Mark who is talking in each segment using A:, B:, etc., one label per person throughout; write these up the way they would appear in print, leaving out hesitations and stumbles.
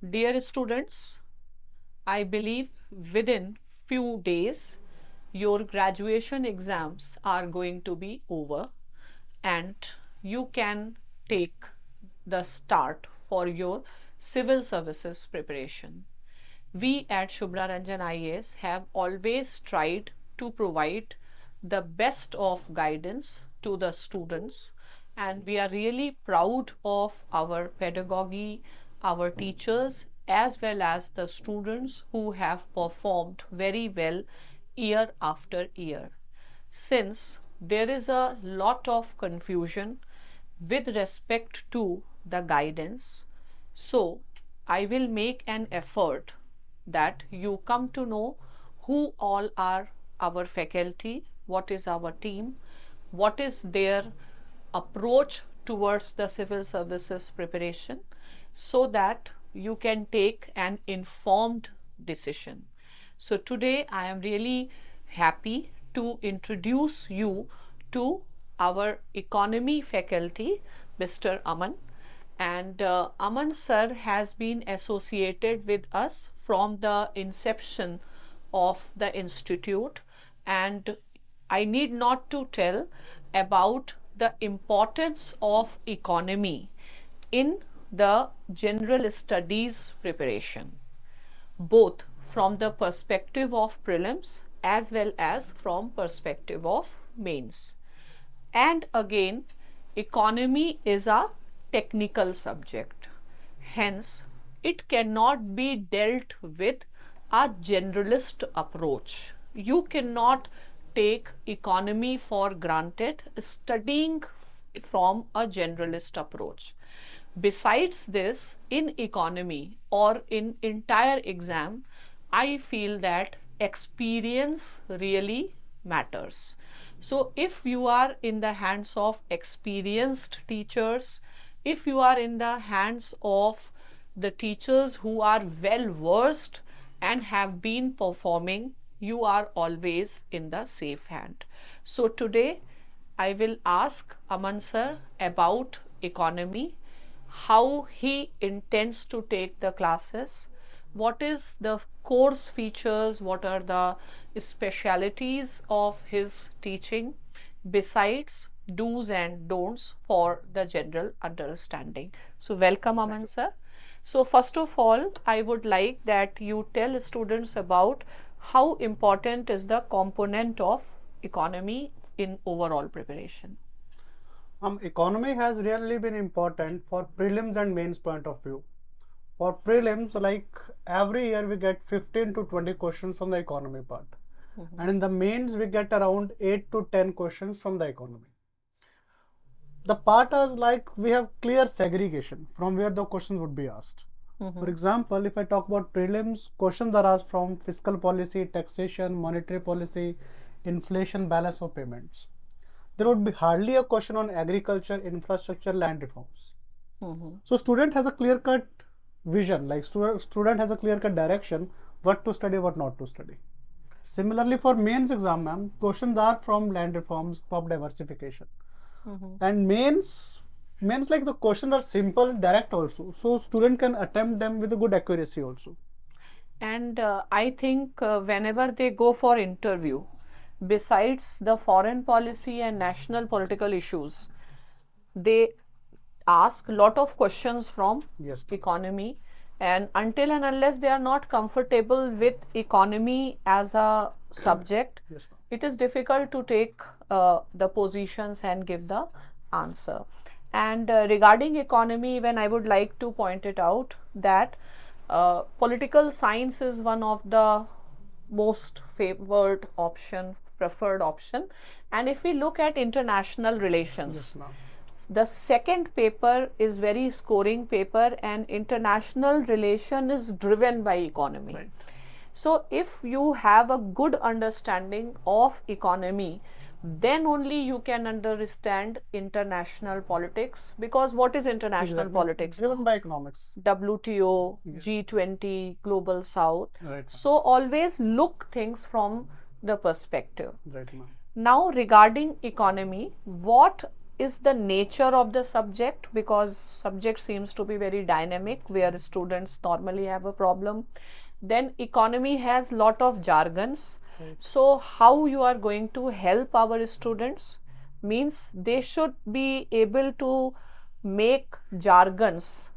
A: Dear students, I believe within few days your graduation exams are going to be over and you can take the start for your civil services preparation. We at Shubhra Ranjan IAS have always tried to provide the best of guidance to the students, and we are really proud of our pedagogy, our teachers, as well as the students who have performed very well year after year. Since there is a lot of confusion with respect to the guidance, so I will make an effort that you come to know who all are our faculty, what is our team, what is their approach towards the civil services preparation, so that you can take an informed decision. So today I am really happy to introduce you to our economy faculty, Mr. Aman. And Aman sir has been associated with us from the inception of the institute, and I need not to tell about the importance of economy in the general studies preparation, both from the perspective of prelims as well as from perspective of mains. And again, economy is a technical subject. Hence, it cannot be dealt with a generalist approach. You cannot take economy for granted studying from a generalist approach. Besides this, in economy or in entire exam, I feel that experience really matters. So if you are in the hands of experienced teachers, if you are in the hands of the teachers who are well versed and have been performing, you are always in the safe hand. So today I will ask Aman sir about economy, how he intends to take the classes, what is the course features, what are the specialities of his teaching, besides do's and don'ts for the general understanding. So welcome Aman sir. So first of all, I would like that you tell students about how important is the component of economy in overall preparation.
B: Economy has really been important for prelims and mains point of view. For prelims, like every year we get 15 to 20 questions from the economy part. And in the mains, we get around 8 to 10 questions from the economy. The part is like we have clear segregation from where the questions would be asked. For example, if I talk about prelims, questions are asked from fiscal policy, taxation, monetary policy, inflation, balance of payments. There would be hardly a question on agriculture, infrastructure, land reforms. So student has a clear-cut vision, like student has a clear-cut direction, what to study, what not to study. Similarly, for mains exam, ma'am, questions are from land reforms, crop diversification. And mains like the questions are simple, direct also. So student can attempt them with a good accuracy also.
A: And I think whenever they go for interview, besides the foreign policy and national political issues, they ask lot of questions from
B: Yes.
A: economy, and until and unless they are not comfortable with economy as a subject,
B: Yes.
A: it is difficult to take the positions and give the answer. And regarding economy, even I would like to point it out that political science is one of the most favored option, preferred option. And if we look at international relations,
B: Yes, ma'am.
A: the second paper is very scoring paper, and international relation is driven by economy.
B: Right.
A: So if you have a good understanding of economy, then only you can understand international politics, because what is international
B: Exactly.
A: politics?
B: Driven by economics.
A: WTO,
B: Yes.
A: G20, Global South.
B: Right.
A: So always look things from the perspective.
B: Right, ma'am.
A: Now regarding economy, what is the nature of the subject, because subject seems to be very dynamic where students normally have a problem. Then economy has lot of jargons. So how you are going to help our students means they should be able to make jargons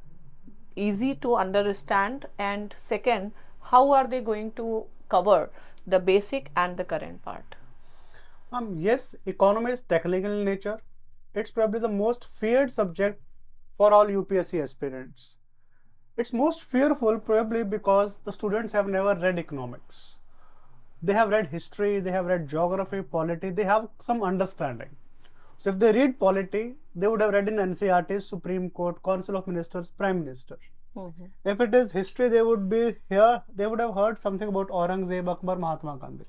A: easy to understand, and second, how are they going to cover the basic and the current part?
B: Yes, economy is technical in nature. It's probably the most feared subject for all UPSC aspirants. It's most fearful probably because the students have never read economics. They have read history, they have read geography, polity, they have some understanding. So if they read polity, they would have read in NCERT, Supreme Court, Council of Ministers, Prime Minister. If it is history, they would be here, they would have heard something about Aurangzeb, Akbar, Mahatma Gandhi.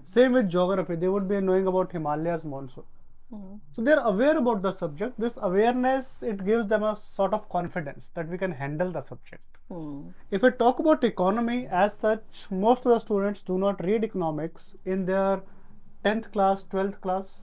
B: Same with geography, they would be knowing about Himalayas monsoon. So they are aware about the subject. This awareness, it gives them a sort of confidence that we can handle the subject. If we talk about economy as such, most of the students do not read economics in their 10th class, 12th class.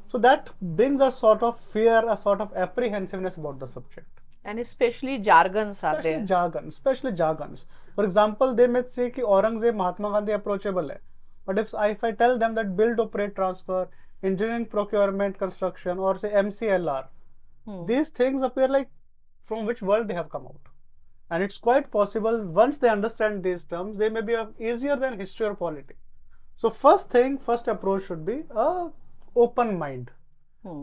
B: So that brings a sort of fear, a sort of apprehensiveness about the subject.
A: And especially jargons are there.
B: Especially jargons. For example, they may say that Aurangzeb, Mahatma Gandhi approachable hai. But if I tell them that build, operate, transfer, engineering, procurement, construction, or say MCLR, these things appear like from which world they have come out. And it's quite possible once they understand these terms, they may be easier than history or polity. So first approach should be a open mind.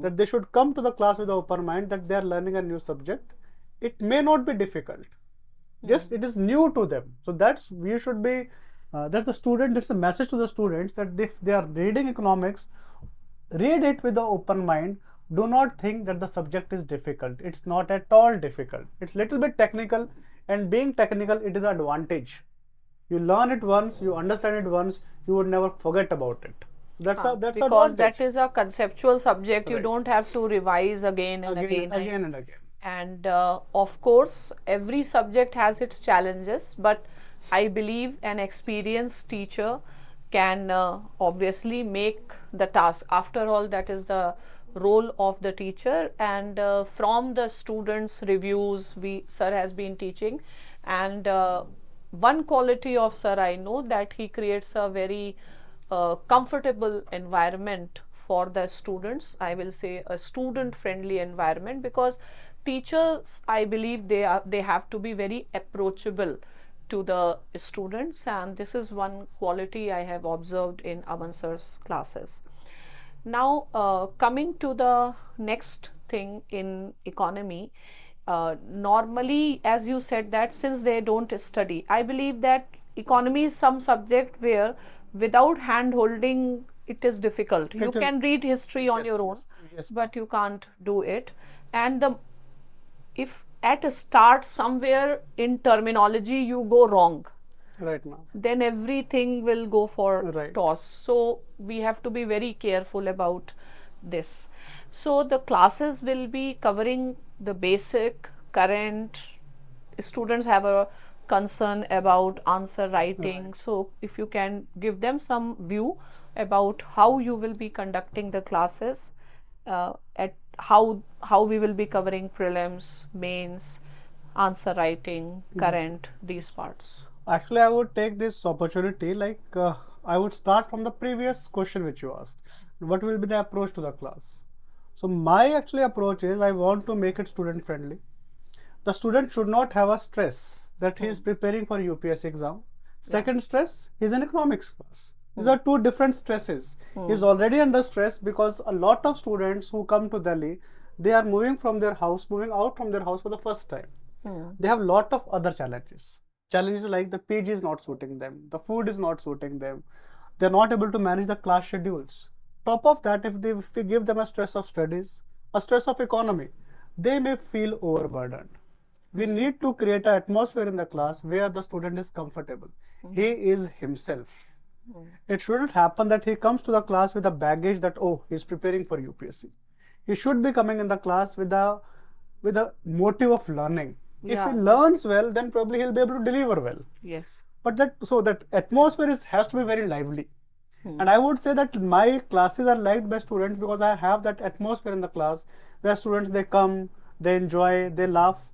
B: That they should come to the class with an open mind, that they are learning a new subject. It may not be difficult. Just it is new to them. So that's we should be that the student, it's a message to the students that if they are reading economics, read it with an open mind. Do not think that the subject is difficult. It's not at all difficult. It's little bit technical, and being technical, it is an advantage. You learn it once, you understand it once, you would never forget about it. That's
A: because that is a conceptual subject. Right. You don't have to revise again and again. And of course, every subject has its challenges, but I believe an experienced teacher can obviously make the task. After all, that is the role of the teacher. And from the students' reviews, sir has been teaching, and one quality of sir I know, that he creates a very comfortable environment for the students. I will say a student-friendly environment, because teachers, I believe they have to be very approachable to the students, and this is one quality I have observed in Aman sir's classes. Now coming to the next thing in economy, normally, as you said, that since they don't study, I believe that economy is some subject where without hand holding it is difficult. You can read history on your own, but you can't do it. And if at a start somewhere in terminology you go wrong,
B: right now,
A: then everything will go for toss. So we have to be very careful about this. So the classes will be covering the basic, current. Students have a concern about answer writing. So if you can give them some view about how you will be conducting the classes, at how we will be covering prelims, mains, answer writing, current, these parts.
B: Actually, I would take this opportunity, like I would start from the previous question which you asked. What will be the approach to the class? So my actually approach is I want to make it student friendly. The student should not have a stress that he is preparing for UPSC exam. Second stress, he is in economics class. These are two different stresses. He is already under stress because a lot of students who come to Delhi, they are moving from their house, moving out from their house for the first time. They have a lot of other challenges. Challenges like the PG is not suiting them, the food is not suiting them, they are not able to manage the class schedules. Top of that, if we give them a stress of studies, a stress of economy, they may feel overburdened. We need to create an atmosphere in the class where the student is comfortable. He is himself. It shouldn't happen that he comes to the class with a baggage that, oh, he's preparing for UPSC. He should be coming in the class with a motive of learning. If he learns well, then probably he'll be able to deliver well.
A: Yes.
B: But that atmosphere has to be very lively. And I would say that my classes are liked by students because I have that atmosphere in the class where students, they come, they enjoy, they laugh,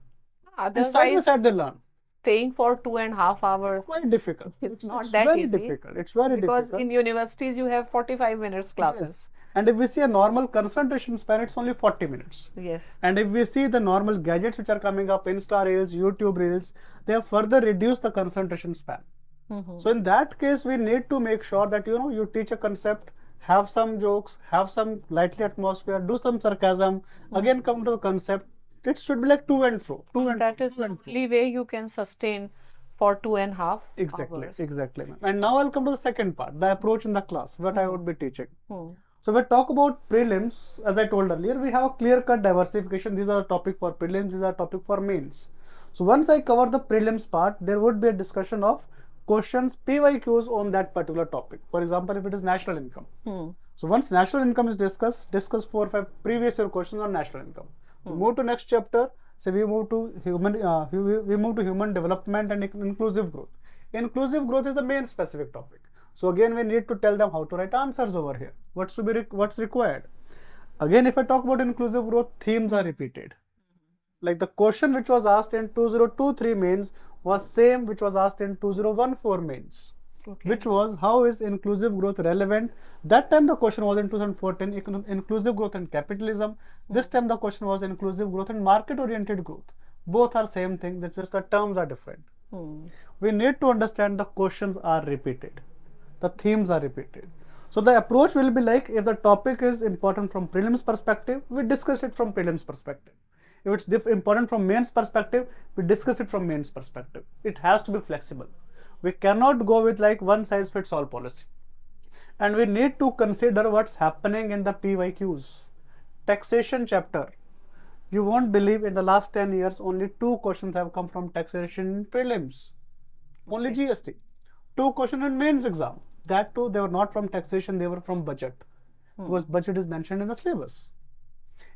B: and side by
A: Otherwise,
B: side they learn.
A: staying for 2.5 hours,
B: Quite difficult.
A: it's not
B: It's
A: that
B: very
A: easy.
B: difficult. It's very
A: Because
B: difficult.
A: in universities, you have 45 minutes classes.
B: Yes. And if we see a normal concentration span, it's only 40 minutes.
A: Yes.
B: And if we see the normal gadgets which are coming up, Insta Reels, YouTube Reels, they have further reduced the concentration span. So in that case, we need to make sure that you teach a concept, have some jokes, have some lively atmosphere, do some sarcasm, again come to the concept. It should be like to and fro.
A: That is the only way you can sustain for 2.5
B: Exactly,
A: hours.
B: exactly. And now I'll come to the second part, the approach in the class, what I would be teaching. So when we talk about prelims, as I told earlier, we have a clear-cut diversification. These are topic for prelims, these are topic for mains. So once I cover the prelims part, there would be a discussion of questions, PYQs on that particular topic. For example, if it is national income. So once national income is discussed, discuss 4 or 5 previous year questions on national income. We move to next chapter. So we move to human development and inclusive growth. Inclusive growth is the main specific topic. So again, we need to tell them how to write answers over here. What's required. Again, if I talk about inclusive growth, themes are repeated. Like the question which was asked in 2023 mains was same which was asked in 2014 mains. Which was, how is inclusive growth relevant? That time the question was in 2014, inclusive growth and capitalism. This time the question was inclusive growth and market oriented growth. Both are same thing, that's just the terms are different. We need to understand the questions are repeated, the themes are repeated. So the approach will be like, if the topic is important from prelims perspective, we discuss it from prelims perspective. If it's important from mains perspective, we discuss it from mains perspective. It has to be flexible. We cannot go with like one size fits all policy. And we need to consider what's happening in the PYQs. Taxation chapter. You won't believe in the last 10 years, only 2 questions have come from taxation prelims. Only GST. 2 questions in mains exam. That too, they were not from taxation, they were from budget. Because budget is mentioned in the syllabus.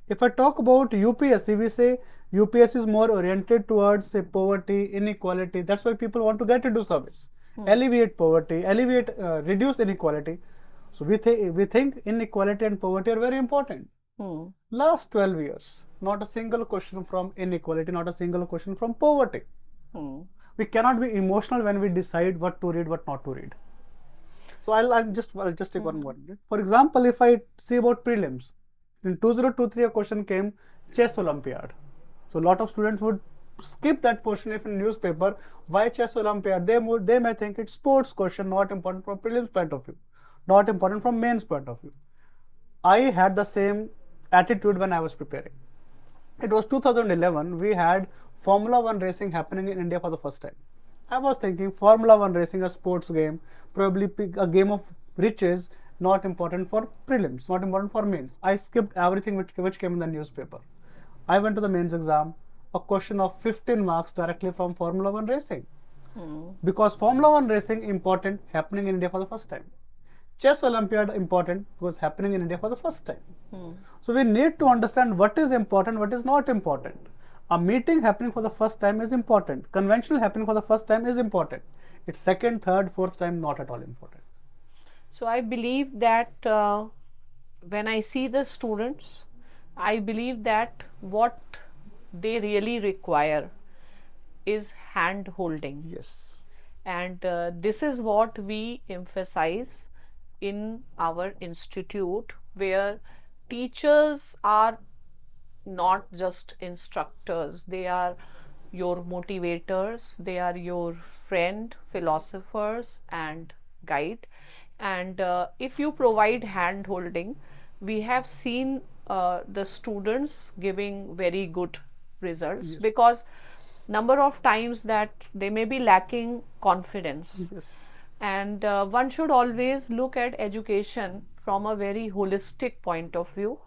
B: If I talk about UPSC, we say UPSC is more oriented towards say poverty, inequality. That's why people want to get into service. Alleviate poverty, reduce inequality. So we think inequality and poverty are very important. Last 12 years, not a single question from inequality, not a single question from poverty. We cannot be emotional when we decide what to read, what not to read. So I'll just take one more. For example, if I see about prelims, in 2023 a question came, chess Olympiad. So a lot of students would skip that portion if in newspaper. Why chess Olympiad? They may think it's sports question, not important from prelims point of view, not important from mains point of view. I had the same attitude when I was preparing. It was 2011, we had Formula 1 racing happening in India for the first time. I was thinking Formula 1 racing, a sports game, probably a game of riches, not important for prelims, not important for mains. I skipped everything which came in the newspaper. I went to the mains exam, a question of 15 marks directly from Formula 1 racing. Because Formula 1 racing important, happening in India for the first time. Chess Olympiad important was happening in India for the first time. So we need to understand what is important, what is not important. A meeting happening for the first time is important. Conventional happening for the first time is important. It's second, third, fourth time not at all important.
A: So I believe that when I see the students, I believe that what they really require is hand holding.
B: Yes.
A: And this is what we emphasize in our institute, where teachers are not just instructors, they are your motivators, they are your friend, philosophers and guide. And if you provide hand holding, we have seen the students giving very good results. Because number of times that they may be lacking confidence. And one should always look at education from a very holistic point of view.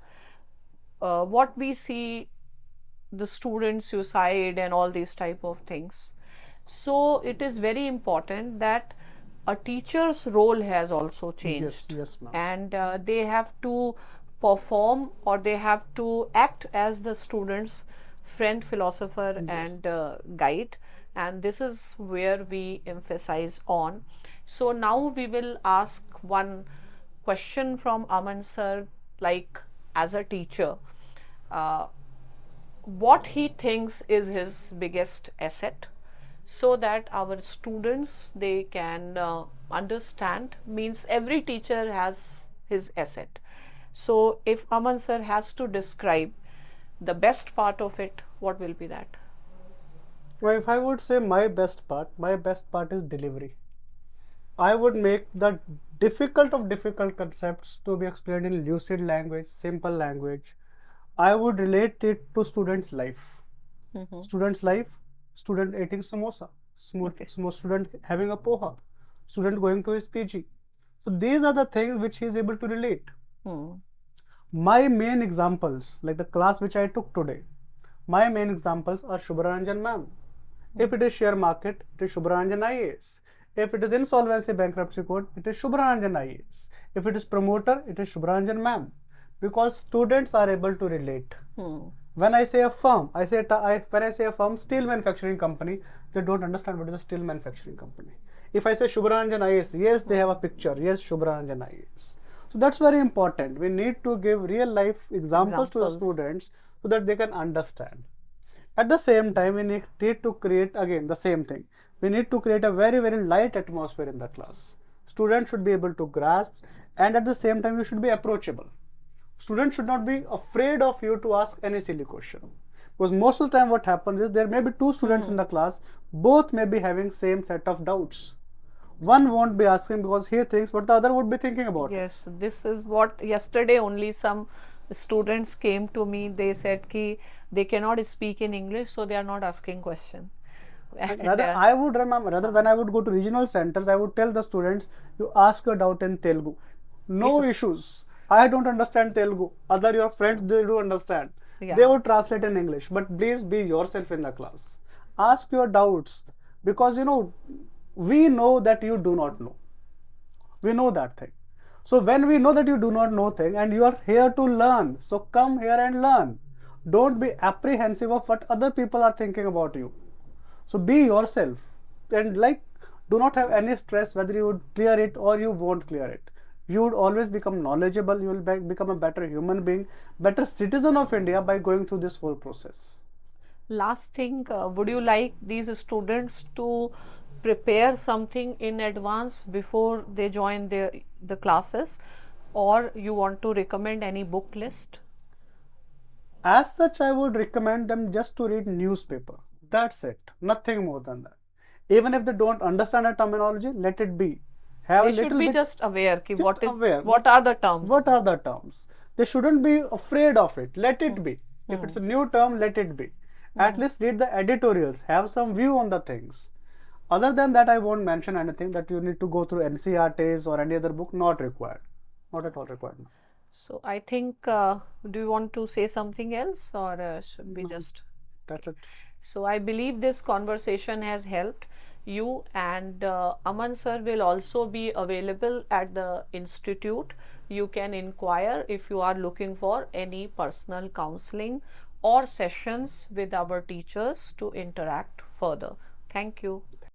A: What we see, the student suicide and all these type of things. So it is very important that a teacher's role has also changed.
B: Yes, ma'am.
A: And they have to perform, or they have to act as the student's friend, philosopher and guide. And this is where we emphasize on. So now we will ask one question from Aman sir, like as a teacher, uh, what he thinks is his biggest asset, so that our students they can understand. Means every teacher has his asset. So if Aman sir has to describe the best part of it, what will be that?
B: Well, if I would say my best part is delivery. I would make the difficult of difficult concepts to be explained in lucid language, simple language. I would relate it to students' life. Students' life, student eating samosa,
A: Okay.
B: student having a poha, student going to his PG. So these are the things which he is able to relate. My main examples, like the class which I took today, my main examples are Shubhra Ranjan ma'am. If it is share market, it is Shubhra Ranjan IAS. If it is insolvency bankruptcy code, it is Shubhra Ranjan IAS. If it is promoter, it is Shubhra Ranjan ma'am. Because students are able to relate. When I say a firm, when I say a firm, steel manufacturing company, they don't understand what is a steel manufacturing company. If I say Shubhra Ranjan IAS, yes, they have a picture. Yes, Shubhra Ranjan IAS. So that's very important. We need to give real life examples to the students so that they can understand. At the same time, we need to create again the same thing. We need to create a very, very light atmosphere in the class. Students should be able to grasp, and at the same time, you should be approachable. Students should not be afraid of you to ask any silly question. Because most of the time what happens is there may be two students in the class, both may be having same set of doubts. One won't be asking because he thinks what the other would be thinking about.
A: Yes, this is what yesterday only some students came to me. They said ki they cannot speak in English, so they are not asking question.
B: Rather, I would remember, rather when I would go to regional centers, I would tell the students, you ask your doubt in Telugu. No issues. I don't understand Telugu. Other your friends, they do understand. They would translate in English. But please be yourself in the class. Ask your doubts. Because, we know that you do not know. We know that thing. So when we know that you do not know thing and you are here to learn, so come here and learn. Don't be apprehensive of what other people are thinking about you. So be yourself and do not have any stress whether you would clear it or you won't clear it. You would always become knowledgeable. You will become a better human being, better citizen of India by going through this whole process.
A: Last thing, would you like these students to prepare something in advance before they join the classes, or you want to recommend any book list?
B: As such, I would recommend them just to read newspaper. That's it. Nothing more than that. Even if they don't understand a terminology, let it be.
A: They should be just aware ki what are the terms.
B: What are the terms? They shouldn't be afraid of it. Let it be. If it's a new term, let it be. At least read the editorials. Have some view on the things. Other than that, I won't mention anything that you need to go through NCRTs or any other book. Not required. Not at all required.
A: So I think, do you want to say something else, or should we just?
B: That's it.
A: So I believe this conversation has helped you, and Aman sir will also be available at the institute. You can inquire if you are looking for any personal counseling or sessions with our teachers to interact further. Thank you.